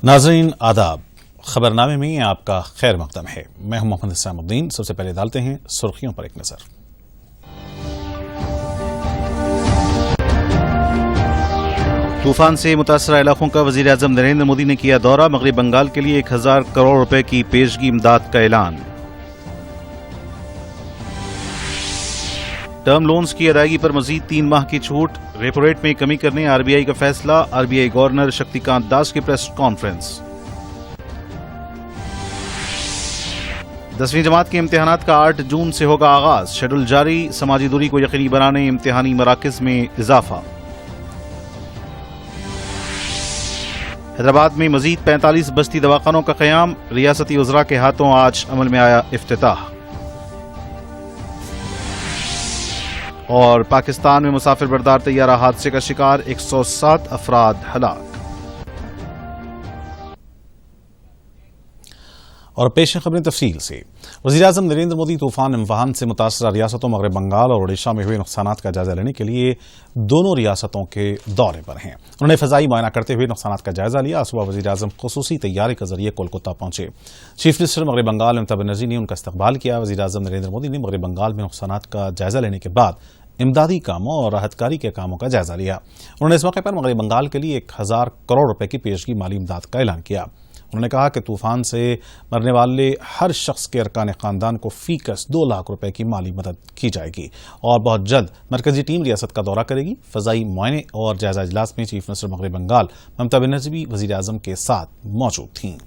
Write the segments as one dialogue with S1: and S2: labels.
S1: नाज़रीन आदाब, खबरनामे में आपका खैर मकदम है। मैं हूं मोहम्मद इस्लामुद्दीन। सबसे पहले डालते हैं सुर्खियों पर एक नजर। तूफान से मुतासरा इलाकों का वज़ीर आज़म नरेंद्र मोदी ने किया दौरा। मगरबी बंगाल के लिए 1000 करोड़ रुपए की पेशगी इमदाद का ऐलान। टर्म लोन्स की अदायगी पर मजीद 3 माह की छूट। रेपो रेट में कमी करने आरबीआई का फैसला। आरबीआई गवर्नर शक्तिकांत दास की प्रेस कॉन्फ्रेंस। 10वीं जमात के इम्तिहानात का 8 जून से होगा आगाज। शेड्यूल जारी। समाजी दूरी को यकीनी बनाने इम्तिहानी मराकज़ में इजाफा। हैदराबाद में मजीद 45 बस्ती दवाखानों का क़याम। रियासती वज़रा के हाथों आज अमल में आया इफ्तिताह। और पाकिस्तान में मुसाफिर बरदार तैयारा हादसे का शिकार, 107 अफराद हलाक। और पेश खबरें तफसील से। वज़ीर आज़म नरेंद्र मोदी तूफान इम्फान से मुतासरा रियासतों मगरब बंगाल और ओडिशा में हुए नुकसानात का जायजा लेने के लिए दोनों रियासतों के दौरे पर हैं। उन्होंने फ़ज़ाई मुआयना करते हुए नुकसानात का जायजा लिया। सुबह वज़ीर आज़म खुसूसी तैयारी के जरिए कोलकाता पहुंचे। चीफ मिनिस्टर मगरब बंगाल ममता बनर्जी ने उनका इस्तकबाल किया। वज़ीर आज़म नरेंद्र मोदी ने मगरब बंगाल में नुकसानात का जायजा लेने के बाद इमदादी कामों और राहतकारी के कामों का जायजा लिया। उन्होंने इस मौके पर मगरब बंगाल के लिए 1000 करोड़ रुपए की पेशगी माली इमदाद का ऐलान किया। उन्होंने कहा कि तूफान से मरने वाले हर शख्स के अरकान खानदान को फीकस 2 लाख रुपए की माली मदद की जाएगी और बहुत जल्द मरकजी टीम रियासत का दौरा करेगी। फ़ज़ाई मुआयने और जायजा इजलास में चीफ मिनिस्टर मगरब बंगाल ममता बनर्जी भी वज़ीर आज़म के साथ मौजूद थीं।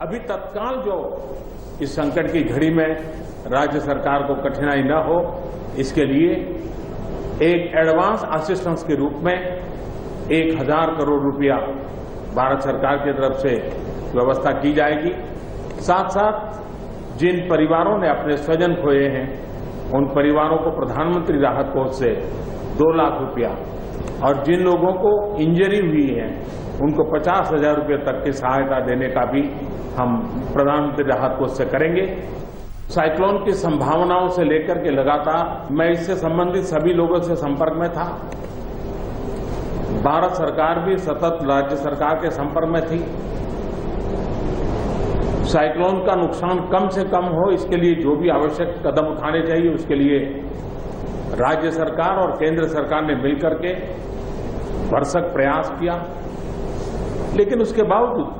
S2: अभी तत्काल जो इस संकट की घड़ी में राज्य सरकार को कठिनाई न हो, इसके लिए एक एडवांस असिस्टेंस के रूप में 1000 करोड़ रुपया भारत सरकार की तरफ से व्यवस्था की जाएगी। साथ साथ जिन परिवारों ने अपने स्वजन खोए हैं, उन परिवारों को प्रधानमंत्री राहत कोष से 2 लाख रुपया और जिन लोगों को इंजरी हुई है उनको 50,000 रुपये तक की सहायता देने का भी हम प्रधानमंत्री राहत कोष से करेंगे। साइक्लोन की संभावनाओं से लेकर के लगातार मैं इससे संबंधित सभी लोगों से संपर्क में था। भारत सरकार भी सतत राज्य सरकार के संपर्क में थी। साइक्लोन का नुकसान कम से कम हो, इसके लिए जो भी आवश्यक कदम उठाने चाहिए उसके लिए राज्य सरकार और केंद्र सरकार ने मिलकर के भरसक प्रयास किया। लेकिन उसके बावजूद भी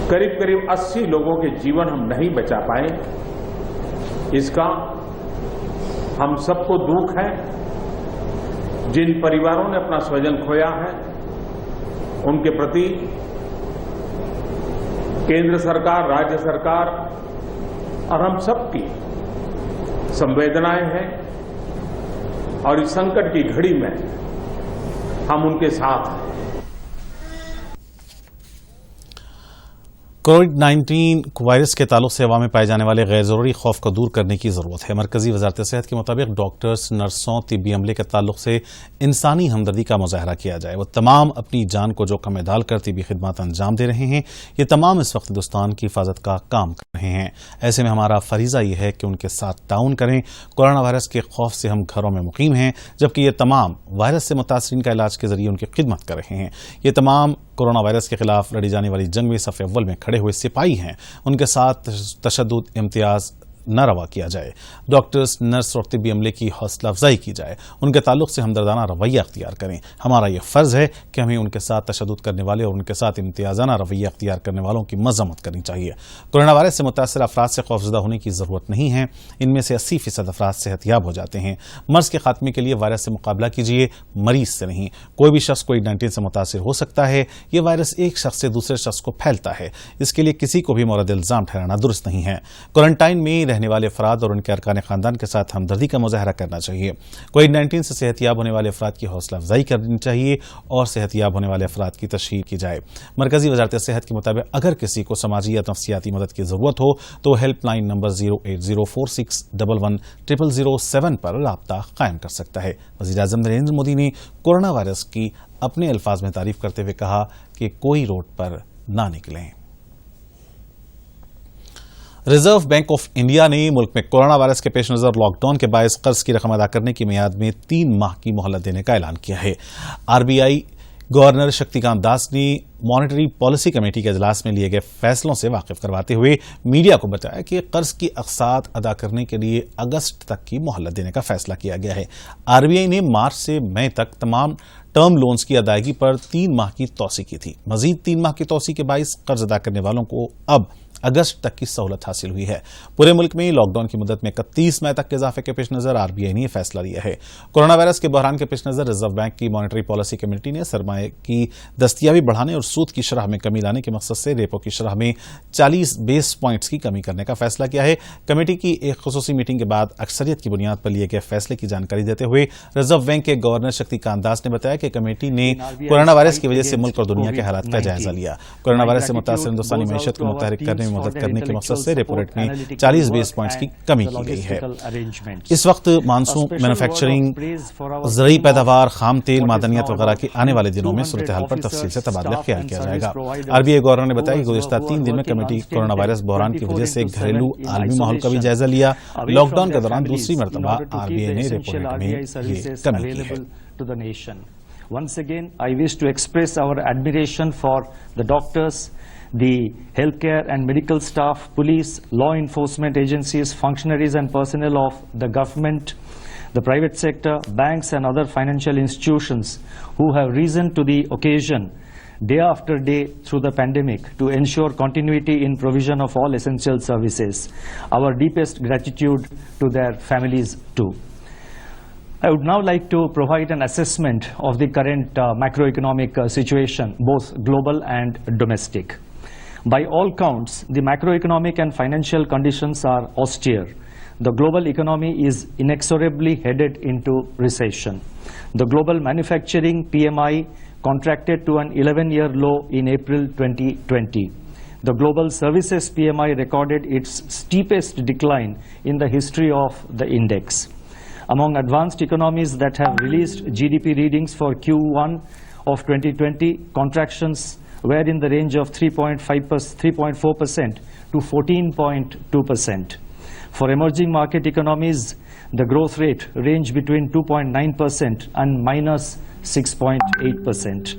S2: करीब करीब 80 लोगों के जीवन हम नहीं बचा पाए। इसका हम सबको दुख है। जिन परिवारों ने अपना स्वजन खोया है उनके प्रति केंद्र सरकार, राज्य सरकार और हम सबकी संवेदनाएं हैं और इस संकट की घड़ी में हम उनके साथ हैं।
S1: कोविड-19 वायरस के ताल्लुक से हवा में पाए जाने वाले गैर जरूरी खौफ को दूर करने की जरूरत है। मरकजी वजारत सेहत के मुताबिक डॉक्टर्स, नर्सों, तिब्बी अमले के ताल्लुक से इंसानी हमदर्दी का मुजाहरा किया जाए। वो तमाम अपनी जान को जोखिम में डालकर तिब्बी खिदमत अंजाम दे रहे हैं। ये तमाम इस वक्त हिंदुस्तान की हिफाजत का काम कर रहे हैं। ऐसे में हमारा फरीजा ये है कि उनके साथ ताउन करें। कोरोना वायरस के खौफ से हम घरों में मुकीम हैं, जबकि ये तमाम वायरस से मुतासरीन का इलाज के जरिए उनकी खिदमत कर रहे हैं। ये तमाम कोरोना वायरस के खिलाफ लड़ी जाने वाली जंग में सफ़े अव्वल में खड़े हुए सिपाही हैं। उनके साथ तशद्दुद, इम्तियाज न रवा किया जाए। डॉक्टर्स, नर्स और तिब्बी अमले की हौसला अफजाई की जाए। उनके ताल्लुक से हमदर्दाना रवैया अख्तियार करें। हमारा यह फ़र्ज़ है कि हमें उनके साथ तशद्दुद करने वाले और उनके साथ इम्तियाजाना रवैया अख्तियार करने वालों की मज़म्मत करनी चाहिए। कोरोना वायरस से मुतासर अफराद से खौफज़दा होने की ज़रूरत नहीं है। इनमें से 80% अफराद सेहतयाब हो जाते हैं। मर्ज़ के खात्मे के लिए वायरस से मुकाबला कीजिए, मरीज से नहीं। कोई भी शख्स कोविड-19 से मुतासर हो सकता है। ये वायरस एक शख्स से दूसरे शख्स को फैलता है। इसके लिए किसी को भी मोरद इल्ज़ाम ठहराना दुरुस्त नहीं है। क्वारंटाइन में रहने वाले अफराद और उनके अरकान खानदान के साथ हमदर्दी का मुजाहरा करना चाहिए। कोविड-19 से सेहतयाब होने वाले अफराद की हौसला अफजाई करनी चाहिए और सेहतयाब होने वाले अफराद की तशहीर की जाए। मरकजी वजारत सेहत के मुताबिक अगर किसी को समाजी या नफ्सियाती मदद की जरूरत हो तो हेल्पलाइन नंबर 08046110007 पर राब्ता कायम कर सकता है। वज़ीर आज़म नरेंद्र मोदी ने कोरोना वायरस की अपने अल्फाज में तारीफ करते हुए कहा कि कोई रोड पर ना निकलें। रिजर्व बैंक ऑफ इंडिया ने मुल्क में कोरोना वायरस के पेश नजर लॉकडाउन के बायस कर्ज की रकम अदा करने की मियाद में 3 माह की मोहलत देने का ऐलान किया है। आरबीआई गवर्नर शक्तिकांत दास ने मॉनेटरी पॉलिसी कमेटी के इजलास में लिए गए फैसलों से वाकिफ करवाते हुए मीडिया को बताया कि कर्ज की अक़सात अदा करने के लिए अगस्त तक की मोहलत देने का फैसला किया गया है। आरबीआई ने मार्च से मई तक तमाम टर्म लोन्स की अदायगी पर 3 माह की तौसी की थी। मजीद 3 माह की तौसी के बायस कर्ज अदा करने वालों को अब अगस्त तक की सहूलत हासिल हुई है। पूरे मुल्क में लॉकडाउन की मुद्दत में 31 मई तक के इजाफे के पेश नजर आरबीआई ने यह फैसला लिया है। कोरोना वायरस के बहरान के पेश नजर रिजर्व बैंक की मॉनेटरी पॉलिसी कमेटी ने सरमाए की दस्तियाबी बढ़ाने और सूद की शरह में कमी लाने के मकसद से रेपो की शरह में 40 बेस पॉइंट्स की कमी करने का फैसला किया है। कमेटी की एक खुसूसी मीटिंग के बाद अक्सरियत की बुनियाद पर लिए गए फैसले की जानकारी देते हुए रिजर्व बैंक के गवर्नर शक्तिकांत दास ने बताया कि कमेटी ने कोरोना वायरस की वजह से मुल्क और दुनिया के हालात का जायजा लिया। कोरोना वायरस से मुतासर हिंदुस्तानी मईशत को मुतहरिक करने में मदद करने के मकसद से रेपो रेट में 40 बेस पॉइंट्स की कमी की गई है। इस वक्त मानसून, मैन्युफैक्चरिंग, ज़रूरी पैदावार, खाम तेल, मादनियत वगैरह के आने वाले दिनों में सूरत हाल पर तफसील से तबादला ख्याल किया जाएगा। आरबीआई गवर्नर ने बताया कि गुज़िश्ता 3 दिन में कमेटी कोरोना वायरस बहरान की वजह से घरेलू आलमी माहौल का भी जायजा लिया। लॉकडाउन के दौरान दूसरी मरतबा आरबीआई ने रेपो रेट में ये कमी की है।
S3: Once again, I wish to express our admiration for the doctors, the healthcare and medical staff, police, law enforcement agencies, functionaries and personnel of the government, the private sector, banks and other financial institutions who have risen to the occasion day after day through the pandemic to ensure continuity in provision of all essential services. Our deepest gratitude to their families too. I would now like to provide an assessment of the current macroeconomic situation, both global and domestic. By all counts, the macroeconomic and financial conditions are austere. The global economy is inexorably headed into recession. The global manufacturing PMI contracted to an 11-year low in April 2020. The global services PMI recorded its steepest decline in the history of the index. Among advanced economies that have released GDP readings for Q1 of 2020, contractions were in the range of 3.4% to 14.2%. For emerging market economies, the growth rate ranged between 2.9% and minus 6.8%.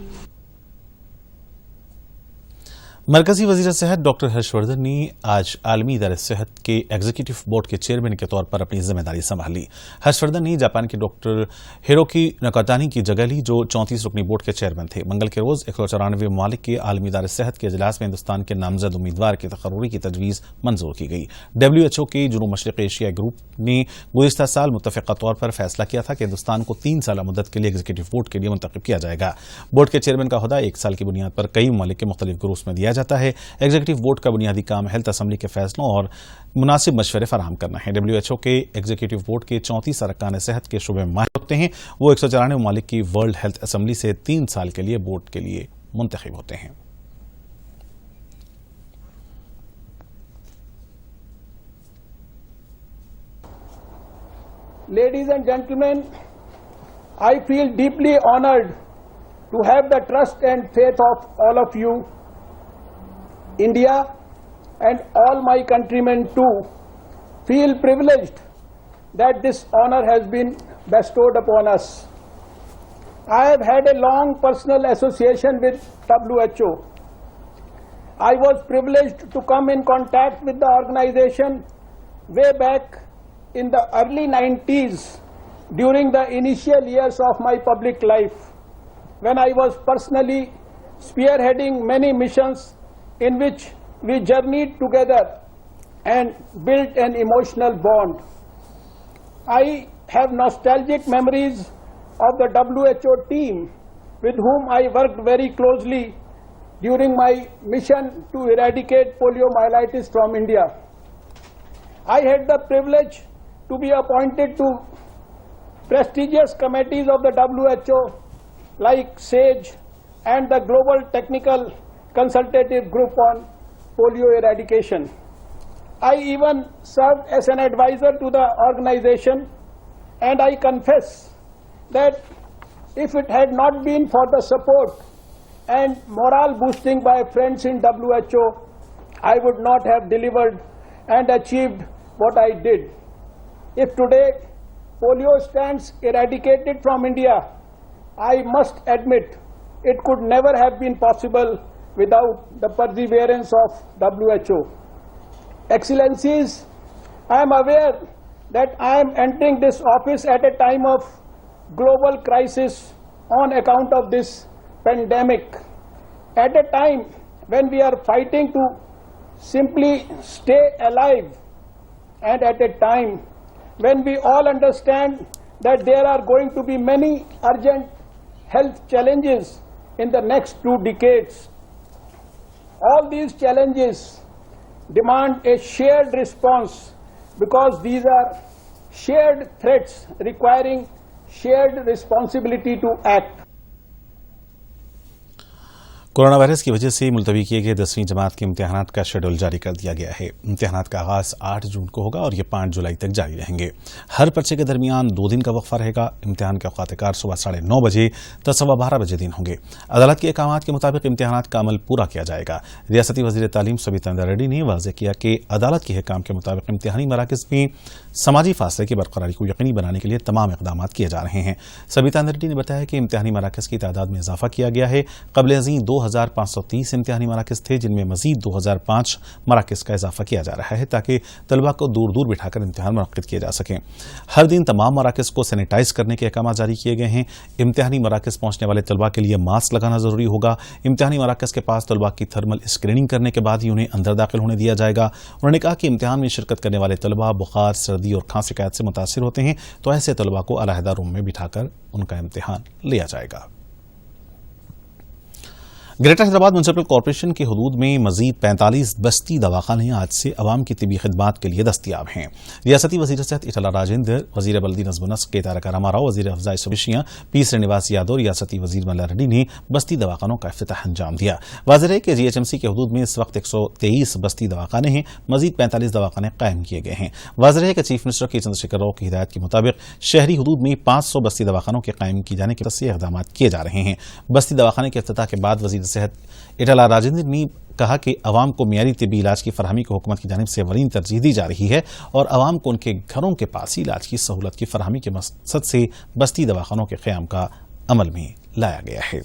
S1: मरकजी वजीर सेहत doctor Harshvardhan ने आज आलमी इदारे सेहत के executive board के चेयरमैन के तौर पर अपनी जिम्मेदारी संभाली। हर्षवर्धन ने जापान के डॉक्टर हिरोकी नकातानी की जगह ली, जो 34 रुकनी बोर्ड के चेयरमैन थे। मंगल के रोज 194 ममालिक के आलमी इदारे सेहत के इजलास में हिंदुस्तान के नामजद उम्मीदवार की तकर्रुरी की तजवीज़ मंजूर की गई। WHO के जुनूब मशरिक़ एशिया ग्रुप ने गुज़िश्ता साल मुत्तफ़िक़ा तौर पर फैसला किया था कि हिंदुस्तान को 3 साल मुद्दत के लिए एग्जीक्यूटिव बोर्ड के लिए मुंतखब किया जाएगा। बोर्ड के चेयरमैन का ओहदा 1 साल की बुनियाद पर कई ममालिक के मुख्तलिफ ग्रुप्स में दिया जाता है। एग्जीक्यूटिव बोर्ड का बुनियादी काम हेल्थ असम्बली के फैसलों और मुनासिब मशवरे फराहम करना है। WHO के एग्जीक्यूटिव बोर्ड के 34 अरकान सेहत के शुबे में माहिर होते हैं। वो 194 ममालिक की वर्ल्ड हेल्थ असम्बली से 3 साल के लिए बोर्ड के लिए मुंतखब होते हैं।
S4: Ladies and gentlemen, I feel deeply honored to have the trust and faith of all of you. India and all my countrymen too feel privileged that this honor has been bestowed upon us. I have had a long personal association with WHO. I was privileged to come in contact with the organization way back in the early 90s during the initial years of my public life, when I was personally spearheading many missions in which we journeyed together and built an emotional bond. I have nostalgic memories of the WHO team with whom I worked very closely during my mission to eradicate poliomyelitis from India. I had the privilege to be appointed to prestigious committees of the WHO like SAGE and the Global Technical Consultative Group on Polio Eradication. I even served as an advisor to the organization, and I confess that if it had not been for the support and morale boosting by friends in WHO, I would not have delivered and achieved what I did. If today polio stands eradicated from India, I must admit it could never have been possible without the perseverance of WHO. Excellencies, I am aware that I am entering this office at a time of global crisis on account of this pandemic, at a time when we are fighting to simply stay alive, and at a time when we all understand that there are going to be many urgent health challenges in the next 2 decades. All these challenges demand a shared response because these are shared threats requiring shared responsibility to act.
S1: Corona virus की वजह से मुलतवी किए गए 10वीं जमात के इम्तिहानात का schedule जारी कर दिया गया है। इम्तिहानात का आगाज 8 जून को होगा और ये 5 जुलाई तक जारी रहेंगे। हर पर्चे के दरमियान 2 दिन का वक्फा रहेगा। इम्तिहान के औकात-ए-कार सुबह 9:30 बजे तो 12:15 बजे दिन होंगे। अदालत के अहकामात के मुताबिक इम्तिहानात का अमल पूरा किया जाएगा। रियासती वजीर तालीम सबिता इंदिरा रेड्डी ने वाज़ेह किया कि अदालत के अहकाम के मुताबिक इम्तिहानी मराकज़ में समाजी फासले की बरकरारी को यकीनी बनाने के लिए तमाम इक़दाम किए जा रहे हैं। सबिता इंदिरा रेड्डी ने बताया कि इम्तिहानी मराकज़ की तादाद में इजाफा किया गया है। क़ब्ल-ए-अज़ीं 2530 इम्तिहानी मराकज़ थे, जिनमें मजीद 2005 मराकज़ का इजाफा किया जा रहा है ताकि तलबा को दूर दूर बिठाकर इम्तिहान मुनक्किद किए जा सकें। हर दिन तमाम मराकज़ को सैनिटाइज करने के अहकाम जारी किए गए हैं। इम्तिहानी मराकज़ पहुंचने वाले तलबा के लिए मास्क लगाना जरूरी होगा। इम्तिहानी मराकज़ के पास तलबा की थर्मल स्क्रीनिंग करने के बाद ही उन्हें अंदर दाखिल होने दिया जाएगा। उन्होंने कहा कि इम्तिहान में शिरकत करने वाले तलबा बुखार, सर्दी और खांसी शिकायत से मुतासिर होते हैं तो ऐसे तलबा को अलहदा रूम में बिठाकर उनका इम्तिहान लिया जाएगा। ग्रेटर हैदराबाद म्युनिसिपल कॉरपोरेशन के हुदूद में मजीद 45 बस्ती दवाखाने आज से अवाम की तिबी खिदमात के लिए दस्तियाब हैं। रियासती वजीर सेहत इटला राजेंद्र, वजीर बल्दी नज़्म व नस्क के तारक रामाराव, वजीर अफजाई सुबिशियां पी श्रीनिवास यादव, रियासती वजीर मल्ला रेड्डी ने बस्ती दवाखानों का इफ्तिताह अंजाम दिया। वाज़ेह है कि GHMC के हुदूद में इस वक्त 123 बस्ती दवाखाने हैं। मजीद 45 दवाखाने कायम किए गए हैं। वाज़ेह है कि चीफ मिनिस्टर के चंद्रशेखर राव की हिदायत के मुताबिक शहरी हुदूद में 500 बस्ती दवाखानों के कायम किए जाने के लिए इक़दाम किए जा रहे हैं। बस्ती दवाखाने के इफ्तिताह के बाद वजीर सेहत इटला राजेंद्र ने कहा कि अवाम को मियारी तिबी इलाज की फरहमी को हुकूमत की जानिब से अवलीन तरजीह दी जा रही है और अवाम को उनके घरों के पास ही इलाज की सहूलत की फरहमी के मकसद से बस्ती दवाखानों के क़याम का अमल में लाया गया है।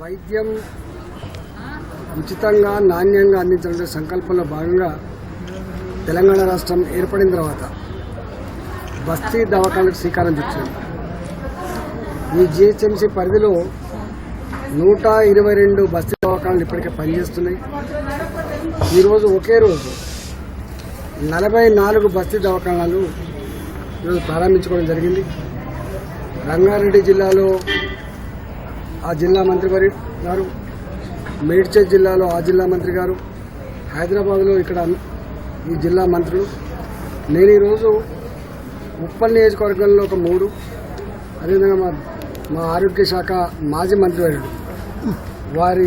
S5: వైద్యం ఉచితంగా నాణ్యంగా అందించాలనే సంకల్పంలో భాగంగా తెలంగాణ రాష్ట్రం ఏర్పడిన తర్వాత బస్తీ దవాఖానలకు శ్రీకారం చుట్టింది। ఈ GHMC పరిధిలో 122 బస్తీ దవాఖానాలు ఇప్పటికే పనిచేస్తున్నాయి। ఈరోజు ఒకే రోజు 44 బస్తీ దవాఖానాలు ఈరోజు ప్రారంభించుకోవడం జరిగింది। రంగారెడ్డి జిల్లాలో ఆ జిల్లా మంత్రి గారు, మేడ్చల్ జిల్లాలో ఆ జిల్లా మంత్రి గారు, హైదరాబాద్లో ఇక్కడ ఈ జిల్లా మంత్రులు, నేను ఈరోజు ఉప్పల్ నియోజకవర్గంలో ఒక 3, అదేవిధంగా మా ఆరోగ్య శాఖ మాజీ మంత్రివర్యుడు వారి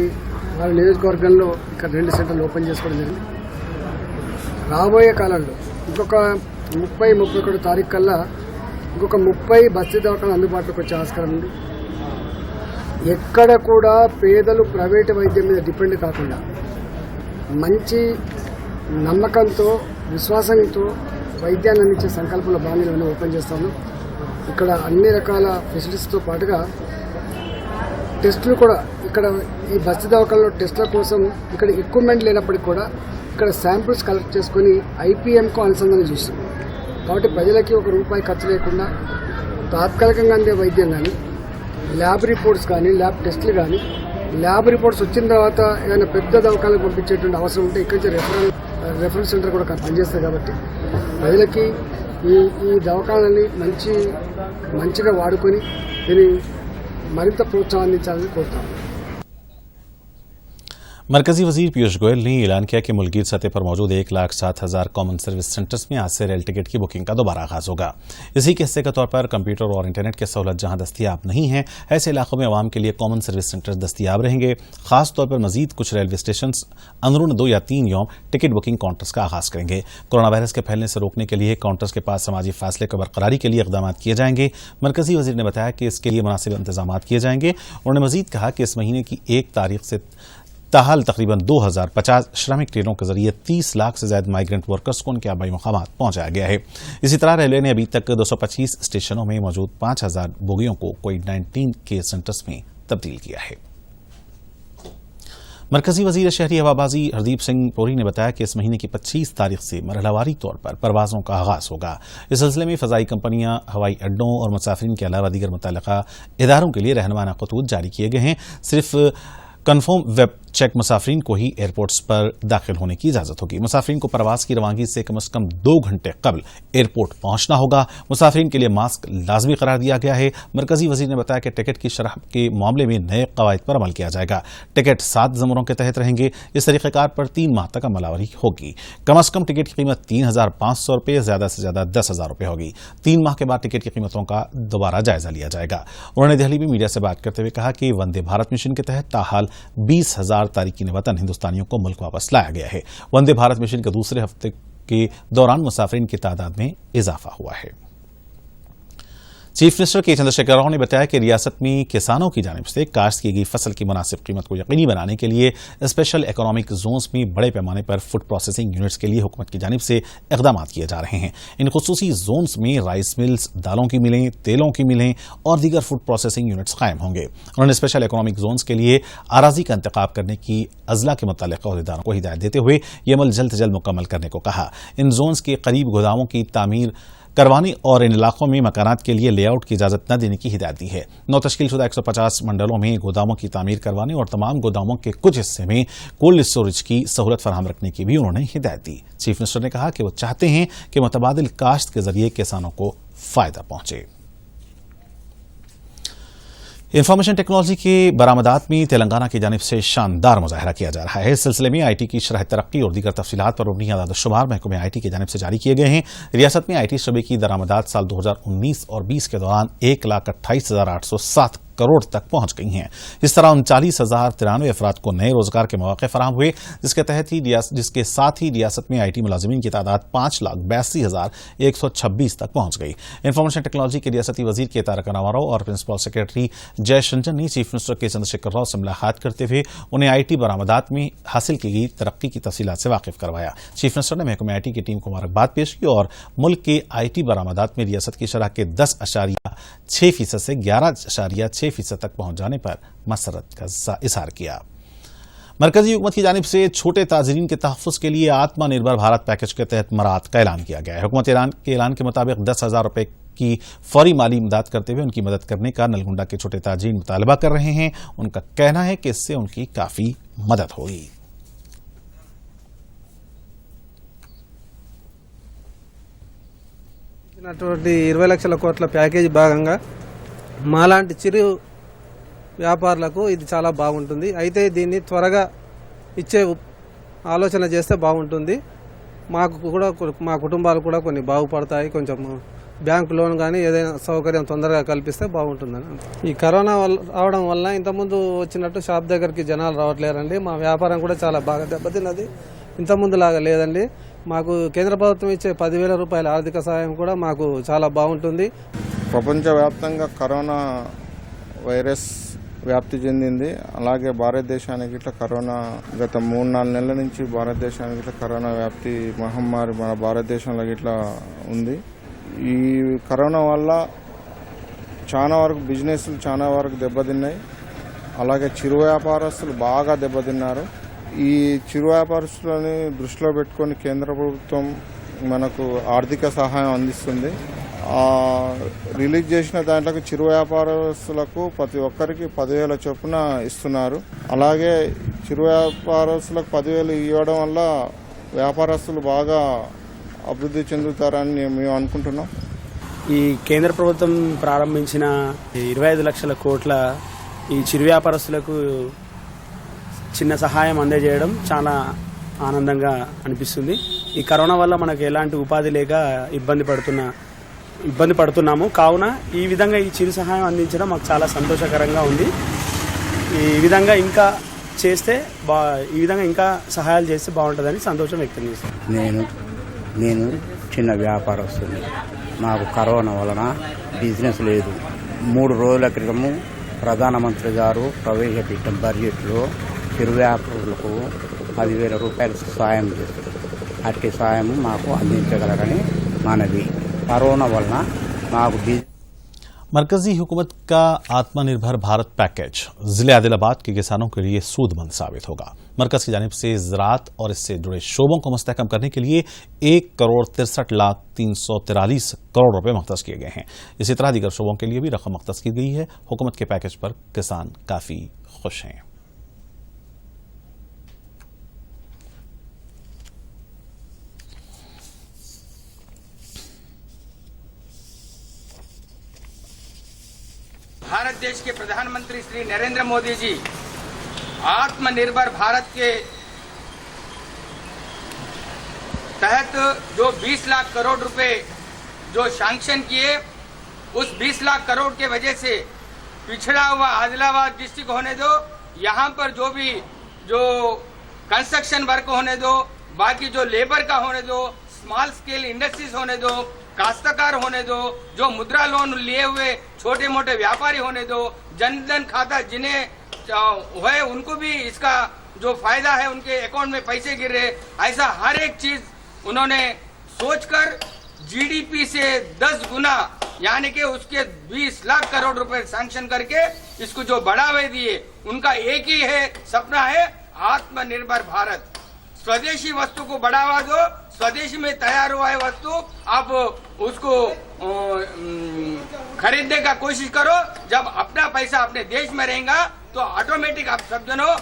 S5: నియోజకవర్గంలో ఇక్కడ 2 సెంటర్లు ఓపెన్ చేసుకోవడం జరిగింది। రాబోయే కాలంలో ఇంకొక 30-31 తారీఖు కల్లా ఇంకొక 30 బస్తీ దవాఖానాలు అందుబాటులోకి వచ్చే ఆస్కారం ఉంది। ఎక్కడ కూడా పేదలు ప్రైవేటు వైద్యం మీద డిపెండ్ కాకుండా మంచి నమ్మకంతో, విశ్వాసంతో వైద్యాన్ని అందించే సంకల్పంలో భాగంగా ఓపెన్ చేస్తాము। ఇక్కడ అన్ని రకాల ఫెసిలిటీస్తో పాటుగా టెస్టులు కూడా ఇక్కడ ఈ బస్తీ దవాఖానలో టెస్టుల కోసం ఇక్కడ ఎక్విప్మెంట్ లేనప్పటికీ కూడా ఇక్కడ శాంపిల్స్ కలెక్ట్ చేసుకుని IPMకు అనుసంధానం చేస్తాం। కాబట్టి ప్రజలకి ₹1 ఖర్చు లేకుండా తాత్కాలికంగా అందే వైద్యం కానీ, ల్యాబ్ రిపోర్ట్స్ కానీ, ల్యాబ్ టెస్టులు కానీ, ల్యాబ్ రిపోర్ట్స్ వచ్చిన తర్వాత ఏదైనా పెద్ద దవాఖానకు పంపించేటువంటి అవసరం ఉంటే ఇక్కడి నుంచి రెఫరెన్స్ సెంటర్ కూడా పనిచేస్తాయి। కాబట్టి ప్రజలకి ఈ దవాఖానాన్ని మంచిగా వాడుకొని దీన్ని మరింత ప్రోత్సాహించాలని కోరుతాం।
S1: मरकजी वजीर पीयूष गोयल ने ऐलान किया कि मुल्की सतह पर मौजूद 1,07,000 कॉमन सर्विस सेंटर्स में आज से रेल टिकट की बुकिंग का दोबारा आगाज होगा। इसी के हिस्से के तौर पर कंप्यूटर और इंटरनेट की सहूलत जहां दस्तियाब नहीं है, ऐसे इलाकों में अवाम के लिए कॉमन सर्विस सेंटर्स दस्तियाब रहेंगे। खासतौर पर मजीद कुछ रेलवे स्टेशन अंदरून 2 या 3 यौम टिकट बुकिंग काउंटर्स का आगाज करेंगे। कोरोना वायरस के फैलने से रोकने के लिए काउंटर्स के पास समाजी फासले की बरकरारी के लिए इकदाम किए जाएंगे। मरकजी वजीर ने बताया कि इसके लिए मुनासिब इंतजाम किए जाएंगे। उन्होंने मजीद कहा कि इस महीने की 1 तारीख से ताहाल तकरीबन 2050 श्रमिक ट्रेनों के जरिए 30 लाख से ज्यादा माइग्रेंट वर्कर्स को उनके आबाई मुकामात पहुंचाया गया है। इसी तरह रेलवे ने अभी तक 225 स्टेशनों में मौजूद 5000 बोगियों को कोविड-19 केयर सेंटर्स में तब्दील किया है। मरकजी वजीर शहरी हवाबाजी हरदीप सिंह पुरी ने बताया कि इस महीने की 25 तारीख से मरहलावारी तौर पर परवाजों का आगाज होगा। इस सिलसिले में फजाई कंपनियां, हवाई अड्डों और मुसाफिरीन के अलावा दीगर मुतल्लिका इदारों के लिए रहनुमाना खतूत जारी किए गए हैं। सिर्फ कन्फर्म वेब चेक मुसाफिरीन को ही एयरपोर्ट्स पर दाखिल होने की इजाजत होगी। मुसाफिरीन को प्रवास की रवानगी से कम 2 घंटे कबल एयरपोर्ट पहुंचना होगा। मुसाफिरीन के लिए मास्क लाजमी करार दिया गया है। मरकजी वजीर ने बताया कि टिकट की शरह के मामले में नए कवायद पर अमल किया जाएगा। टिकट 7 ज़मरों के तहत रहेंगे। इस तरीक़ेकार पर 3 माह तक अमलावरी होगी। कम अज़ कम टिकट की कीमत 3500 रुपये, ज्यादा से ज्यादा 10,000 रुपये होगी। 3 माह के बाद टिकट की कीमतों का दोबारा जायजा लिया जाएगा। उन्होंने दिल्ली में मीडिया से बात करते हुए कहा कि वंदे भारत मिशन के तहत ताहाल 20,000 तारिकीन वतन हिंदुस्तानियों को मुल्क वापस लाया गया है। वंदे भारत मिशन के दूसरे हफ्ते के दौरान मुसाफिरीन की तादाद में इजाफा हुआ है। चीफ मिनिस्टर के चंद्रशेखर राव ने बताया कि रियासत में किसानों की जानिब से काश्त की गई फसल की मुनासिब कीमत को यकीनी बनाने के लिए स्पेशल इकोनॉमिक जोन्स में बड़े पैमाने पर फूड प्रोसेसिंग यूनिट्स के लिए हुकूमत की जानिब से इकदाम किए जा रहे हैं। इन खुसूसी जोन्स में राइस मिल्स, दालों की मिलें, तेलों की मिलें और दीगर फूड प्रोसेसिंग यूनिट्स कायम होंगे। उन्होंने स्पेशल इकोनॉमिक जोन्स के लिए अराजी का इंतखाब करने की अजला के मुतल्लिका अहदेदारों को हिदायत देते हुए यह अमल जल्द से जल्द मुकम्मल करने को कहा। इन जोन्स के करीब गोदामों की तामीर करवाने और इन इलाकों में मकानात के लिए लेआउट की इजाजत न देने की हिदायत दी है। नौ तश्कीलशुदा 150 मंडलों में गोदामों की तामीर करवाने और तमाम गोदामों के कुछ हिस्से में कोल्ड स्टोरेज की सहूलत फराहम रखने की भी उन्होंने हिदायत दी। चीफ मिनिस्टर ने कहा कि वो चाहते हैं कि मुतबादिल काश्त के जरिए किसानों को फायदा पहुंचे। इंफॉर्मेशन टेक्नोलॉजी के बरामदात में तेलंगाना की जानिब से शानदार मुजाहरा किया जा रहा है। इस सिलसिले में आईटी की शरह तरक्की और दीगर तफसीलात पर मबनी आदाद-ओ-शुमार महकमे आईटी की जानिब से जारी किए गए हैं। रियासत में आईटी शबे की दरामदात साल 2019 और 20 के दौरान 1,28,807 करोड़ तक पहुंच गई हैं। इस तरह 39,093 अफराद को नए रोजगार के मौके फराहम हुए, जिसके साथ ही रियासत में आईटी मुलाजिमीन की तादाद 5,82,126 तक पहुंच गई। इंफॉर्मेशन टेक्नोलॉजी के रियासती वजीर के तारक रामाराव और प्रिंसिपल सेक्रेटरी जयेश रंजन ने चीफ मिनिस्टर के चंद्रशेखर राव से मुलाकात करते हुए उन्हें आईटी बरामदात में हासिल की गई तरक्की की तफसीलात से वाकिफ करवाया। चीफ मिनिस्टर ने महकमे आईटी की टीम को मुबारकबाद पेश की और मुल्क के आईटी बरामदात में रियासत की शरह के 10.6% से 11.6% तक पहुंच जाने पर मसरत का इजहार किया। मरकजी हुकूमत की जानिब से छोटे ताजिरीन के तहफ़्फ़ुज़ के लिए आत्मनिर्भर भारत पैकेज के तहत मराहत का ऐलान किया गया है। हुकूमत के ऐलान के मुताबिक 10,000 रुपये की फौरी माली इमदाद करते हुए उनकी मदद करने का नलगुंडा के छोटे ताजिरीन मुतालबा कर रहे हैं। उनका कहना है कि इससे उनकी काफी मदद होगी।
S6: అటువంటి 20 లక్షల కోట్ల ప్యాకేజీ భాగంగా మాలాంటి చిరు వ్యాపారులకు ఇది చాలా బాగుంటుంది. అయితే దీన్ని త్వరగా ఇచ్చే ఆలోచన చేస్తే బాగుంటుంది. మాకు కూడా మా కుటుంబాలు కూడా కొన్ని బాగుపడతాయి. కొంచెం బ్యాంక్ లోన్ కానీ ఏదైనా సౌకర్యం తొందరగా కల్పిస్తే బాగుంటుందని. ఈ కరోనా రావడం వల్ల ఇంతకుముందు వచ్చినట్టు షాప్ దగ్గరికి జనాలు రావట్లేరండి. మా వ్యాపారం కూడా చాలా బాగా దెబ్బతిన్నది. ఇంతకుముందులాగా లేదండి. మాకు కేంద్ర ప్రభుత్వం ఇచ్చే 10,000 రూపాయల ఆర్థిక సహాయం కూడా మాకు చాలా బాగుంటుంది.
S7: ప్రపంచవ్యాప్తంగా కరోనా వైరస్ వ్యాప్తి చెందింది. అలాగే భారతదేశానికి ఇట్లా కరోనా గత 3-4 నెలల నుంచి భారతదేశానికి ఇట్లా కరోనా వ్యాప్తి మహమ్మారి మన భారతదేశంలో ఇట్లా ఉంది. ఈ కరోనా వల్ల చాలా వరకు బిజినెస్లు చాలా వరకు దెబ్బతిన్నాయి. అలాగే చిరు వ్యాపారస్తులు బాగా దెబ్బతిన్నారు. ఈ చిరు వ్యాపారస్తులని దృష్టిలో పెట్టుకొని కేంద్ర ప్రభుత్వం మనకు ఆర్థిక సహాయం అందిస్తుంది. రిలీజ్ చేసిన దాంట్లోకి చిరు వ్యాపారస్తులకు ప్రతి ఒక్కరికి 10,000 చొప్పున ఇస్తున్నారు. అలాగే చిరు వ్యాపారస్తులకు 10,000 ఇవ్వడం వల్ల వ్యాపారస్తులు బాగా అభివృద్ధి చెందుతారని మేము అనుకుంటున్నాం.
S8: ఈ కేంద్ర ప్రభుత్వం ప్రారంభించిన 25 లక్షల కోట్ల ఈ చిరు వ్యాపారస్తులకు చిన్న సహాయం అందజేయడం చాలా ఆనందంగా అనిపిస్తుంది. ఈ కరోనా వల్ల మనకు ఎలాంటి ఉపాధి లేక ఇబ్బంది పడుతున్నాము. కావున ఈ విధంగా ఈ చిరు సహాయం అందించడం మాకు చాలా సంతోషకరంగా ఉంది. ఈ విధంగా ఇంకా చేస్తే ఈ విధంగా ఇంకా సహాయాలు చేస్తే బాగుంటుందని సంతోషం వ్యక్తం చేస్తాను.
S9: నేను చిన్న వ్యాపారస్తుని. నాకు కరోనా వలన బిజినెస్ లేదు. 3 రోజుల క్రితము ప్రధానమంత్రి గారు ప్రవేశపెట్టిన బడ్జెట్లో చిరు వ్యాపారులకు 10,000 రూపాయలు సాయం చేస్తారు. అట్టి సాయం మాకు అందించగలరని మనవి. కరోనా వలన మాకు
S1: मरकजी हुकूमत का आत्मनिर्भर भारत पैकेज जिले आदिलाबाद के किसानों के लिए सूदमंद साबित होगा। मरकज की जानिब से ज़राअत और इससे जुड़े शोबों को मुस्तहकम करने के लिए 1,63,343 करोड़ रुपए मख्तस किए गए हैं। इसी तरह दीगर शोबों के लिए भी रकम मख्तस की गई है। हुकूमत के पैकेज पर किसान काफी खुश हैं।
S10: भारत देश के प्रधानमंत्री श्री नरेंद्र मोदी जी आत्मनिर्भर भारत के तहत जो 20 लाख करोड़ रुपए जो सैंक्शन किए, उस 20 लाख करोड़ के वजह से पिछड़ा हुआ आदिलाबाद डिस्ट्रिक्ट होने दो, यहाँ पर जो भी जो कंस्ट्रक्शन वर्क होने दो, बाकी जो लेबर का होने दो, स्मॉल स्केल इंडस्ट्रीज होने दो, काश्तकार होने दो, जो मुद्रा लोन लिए हुए छोटे मोटे व्यापारी होने दो, जनधन खाता जिन्हें है उनको भी इसका जो फायदा है उनके अकाउंट में पैसे गिर रहे, ऐसा हर एक चीज उन्होंने सोचकर जीडीपी से 10 गुना यानी कि उसके 20 लाख करोड़ रुपए सैंक्शन करके इसको जो बढ़ावे दिए, उनका एक ही है सपना है आत्मनिर्भर भारत। स्वदेशी वस्तु को बढ़ावा दो, स्वदेशी में तैयार हुआ है वस्तु आप उसको खरीदने का कोशिश करो। जब अपना पैसा अपने देश में रहेगा तो ऑटोमेटिक आप सब जनों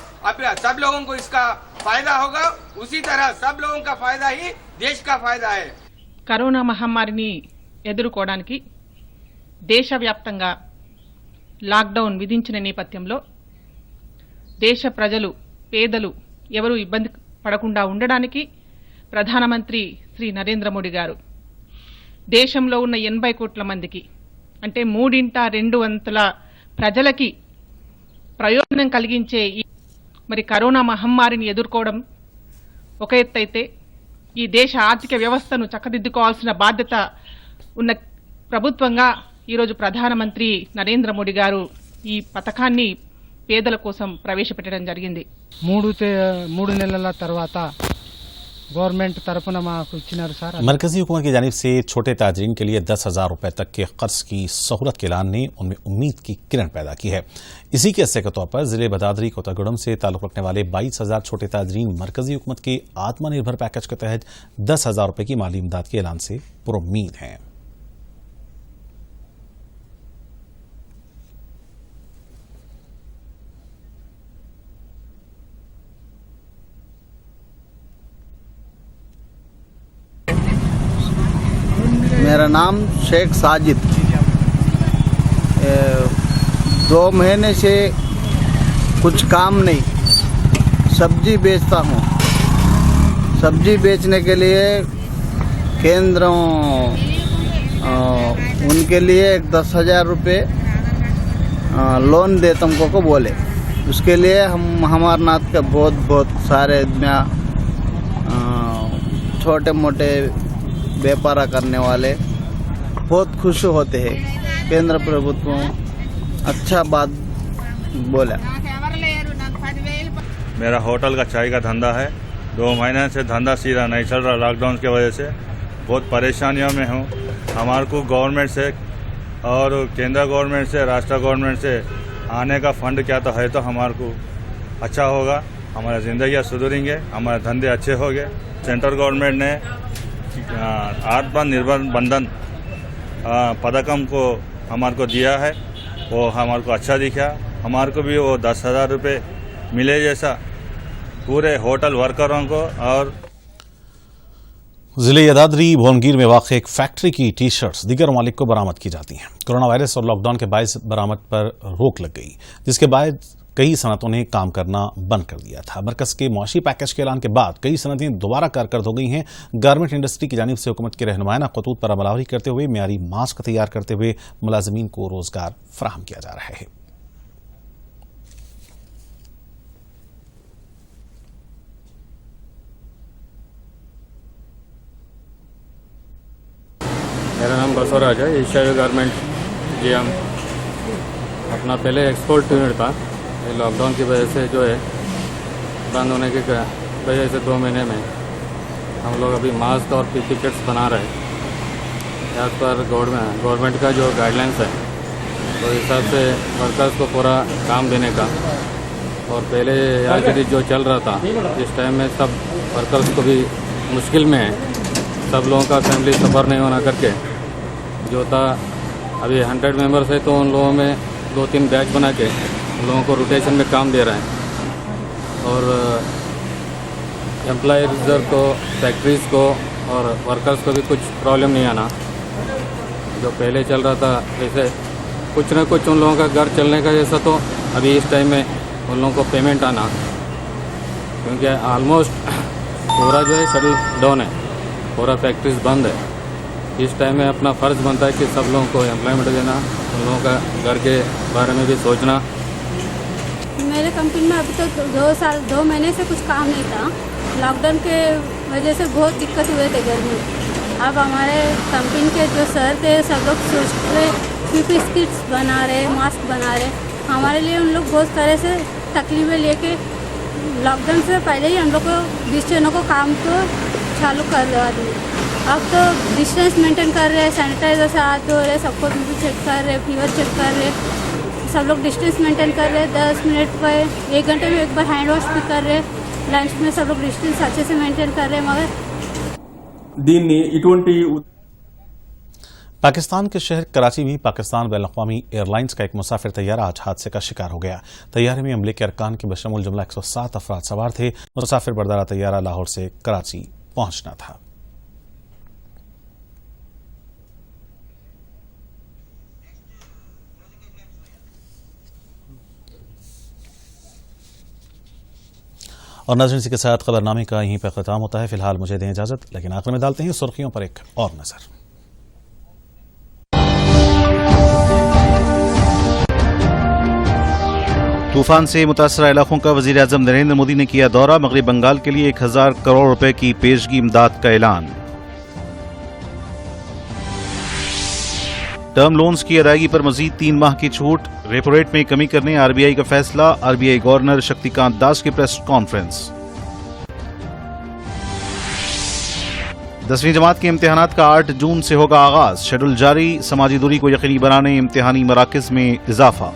S10: सब लोगों को इसका फायदा होगा। उसी तरह सब लोगों का फायदा ही देश का फायदा है।
S11: కరోనా మహమ్మారిని ఎదుర్కోవడానికి దేశవ్యాప్తంగా లాక్డౌన్ విధించిన నేపథ్యంలో దేశ ప్రజలు పేదలు ఎవరు ఇబ్బంది పడకుండా ఉండడానికి ప్రధానమంత్రి శ్రీ నరేంద్ర మోడీ గారు దేశంలో ఉన్న 80 కోట్ల మందికి అంటే 3/2 ప్రజలకి ప్రయోజనం కలిగించే మరి కరోనా మహమ్మారిని ఎదుర్కోవడం ఒక ఎత్తైతే ఈ దేశ ఆర్థిక వ్యవస్థను చక్కదిద్దుకోవాల్సిన బాధ్యత ఉన్న ప్రభుత్వంగా ఈరోజు ప్రధానమంత్రి నరేంద్ర మోడీ గారు ఈ పథకాన్ని పేదల కోసం ప్రవేశపెట్టడం జరిగింది.
S12: 3 నెలల తర్వాత गवर्नमेंट तरफना माకు ఇచ్చినారు సార్.
S1: मरकजी हुकूमत की जानिब से छोटे ताजरीन के लिए 10,000 रुपए तक के कर्ज की सहूलत के ऐलान ने उनमें उम्मीद की किरण पैदा की है। इसी के हिस्से के तौर पर जिले बदादरी कोतागुड़म से ताल्लुक रखने वाले 22,000 छोटे ताजरीन मरकजी हुकूमत के आत्मनिर्भर पैकेज के तहत 10,000 रुपए की माली इमदाद के ऐलान से पुरुम्मीद हैं।
S13: मेरा नाम शेख साजिद। 2 महीने से कुछ काम नहीं, सब्जी बेचता हूँ। सब्जी बेचने के लिए केंद्रों उनके लिए 10,000 रुपये लोन दे तुमको को बोले। उसके लिए हम हमारनाथ के बहुत सारे छोटे मोटे व्यापार करने वाले बहुत खुश होते हैं। केंद्र प्रभुत्व अच्छा बात बोला।
S14: मेरा होटल का चाय का धंधा है। 2 महीने से धंधा सीधा नहीं चल रहा, लॉकडाउन की वजह से बहुत परेशानियों में हूँ। हमारे को गवर्नमेंट से और केंद्र गवर्नमेंट से राष्ट्र गवर्नमेंट से आने का फंड क्या तो है तो हमारे को अच्छा होगा, हमारा ज़िंदगी सुधरेंगे, हमारे धंधे अच्छे होंगे। सेंट्रल गवर्नमेंट ने आत्मनिर्भर बंधन पदकम को हमारे को दिया है, वो हमारे को अच्छा दिखा। हमारे को भी वो 10,000 रुपये मिले जैसा पूरे होटल वर्करों को। और
S1: जिले यदाद्री भुवनगिर में वाक़ एक फैक्ट्री की टी शर्ट्स दीगर ममालिक को बरामद की जाती हैं। कोरोना वायरस और लॉकडाउन के बायस बरामद पर रोक लग गई, जिसके बाद कई सनतों ने काम करना बंद कर दिया था। मरकज के मुआशी पैकेज के ऐलान के बाद कई सनतें दोबारा कारकर्द हो गई हैं। गारमेंट इंडस्ट्री की जानिब से हुकूमत के रहनुमायाना खतूत पर अमलावरी करते हुए मियारी मास्क तैयार करते हुए मुलाजमीन को रोजगार फराहम किया जा रहा है।
S15: मेरा नाम बसवराज है। एशिया गारमेंट GM अपना पहले एक्सपोर्ट यूनिट था, लॉकडाउन की वजह से जो है बंद होने की वजह से 2 महीने में हम लोग अभी मास्क और पीपी किट्स बना रहे हैं। एज पर गवर्नमेंट का जो गाइडलाइंस है तो इस हिसाब से वर्कर्स को पूरा काम देने का। और पहले यार जो चल रहा था इस टाइम में सब वर्कर्स को भी मुश्किल में है, सब लोगों का फैमिली सफ़र नहीं होना करके जो था अभी 100 मेंबर्स है तो उन लोगों में 2-3 बैच बना के उन लोगों को रोटेशन में काम दे रहे हैं। और एम्प्लॉयज़ को, फैक्ट्रीज़ को और वर्कर्स को भी कुछ प्रॉब्लम नहीं आना। जो पहले चल रहा था वैसे कुछ न कुछ उन लोगों का घर चलने का जैसा तो अभी इस टाइम में उन लोगों को पेमेंट आना, क्योंकि ऑलमोस्ट पूरा जो है शेड्यूल डाउन है, पूरा फैक्ट्रीज बंद है। इस टाइम में अपना फ़र्ज़ बनता है कि सब लोगों को एम्प्लॉयमेंट देना, उन लोगों का घर के बारे में भी सोचना।
S16: मेरे कंपनी में अभी तक 2 महीने से कुछ काम नहीं था। लॉकडाउन के वजह से बहुत दिक्कत हुए थे घर में। अब हमारे कंपनी के जो सर थे सब लोग सोच रहे पीपी किट्स बना रहे, मास्क बना रहे। हमारे लिए उन लोग बहुत तरह से तकलीफें लेके लॉकडाउन से पहले ही हम लोग को 20 जनों को काम को चालू करवा दिए। अब तो डिस्टेंस मेंटेन कर रहे हैं, सैनिटाइजर से हाथ धो रहे, सबको बीपी चेक कर रहे, फीवर चेक कर रहे, सब लोग डिस्टेंस मेंटेन कर रहे हैं। 10 मिनट पर 1 घंटे में एक बार हैंड वॉश भी कर रहे, लंच में सब लोग डिस्टेंस अच्छे से मेंटेन कर रहे हैं। मगर
S17: దీన్ని ఇటువంటి
S1: पाकिस्तान के शहर कराची में पाकिस्तान बैनुल-अक़वामी एयरलाइंस का एक मुसाफिर तैयारा आज हादसे का शिकार हो गया। तैयारे में अमले के अरकान के बशमूल जुमला 107 अफराद सवार थे। मुसाफिर बरदारा तैयारा लाहौर से कराची पहुंचना था। और नाज़रीन, इसी के साथ खबरनामे का यहीं पर ख़त्म होता है। फिलहाल मुझे दें इजाजत, लेकिन आखिर में डालते हैं सुर्खियों पर एक और नजर। तूफान से मुतासरा इलाकों का वज़ीर आज़म नरेंद्र मोदी ने किया दौरा। मगरिब बंगाल के लिए 1000 करोड़ रुपए की पेशगी इमदाद का ऐलान। टर्म लोन्स की अदायगी पर मजीद 3 माह की छूट। रेपो रेट में कमी करने आरबीआई का फैसला। आरबीआई गवर्नर शक्तिकांत दास की प्रेस कॉन्फ्रेंस। 10वीं जमात के इम्तिहानात का 8 जून से होगा आगाज। शेड्यूल जारी। समाजी दूरी को यकीनी बनाने इम्तिहानी मराकज में इजाफा।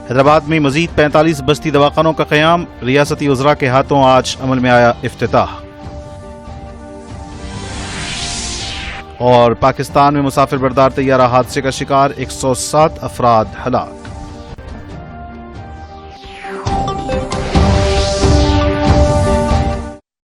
S1: हैदराबाद में मजीद 45 बस्ती दवाखानों का क़याम। रियासती वज़रा के हाथों आज अमल में आया इफ्तिताह। और पाकिस्तान में मुसाफिर बरदार तैयारा हादसे का शिकार, 107 अफराद हलाक।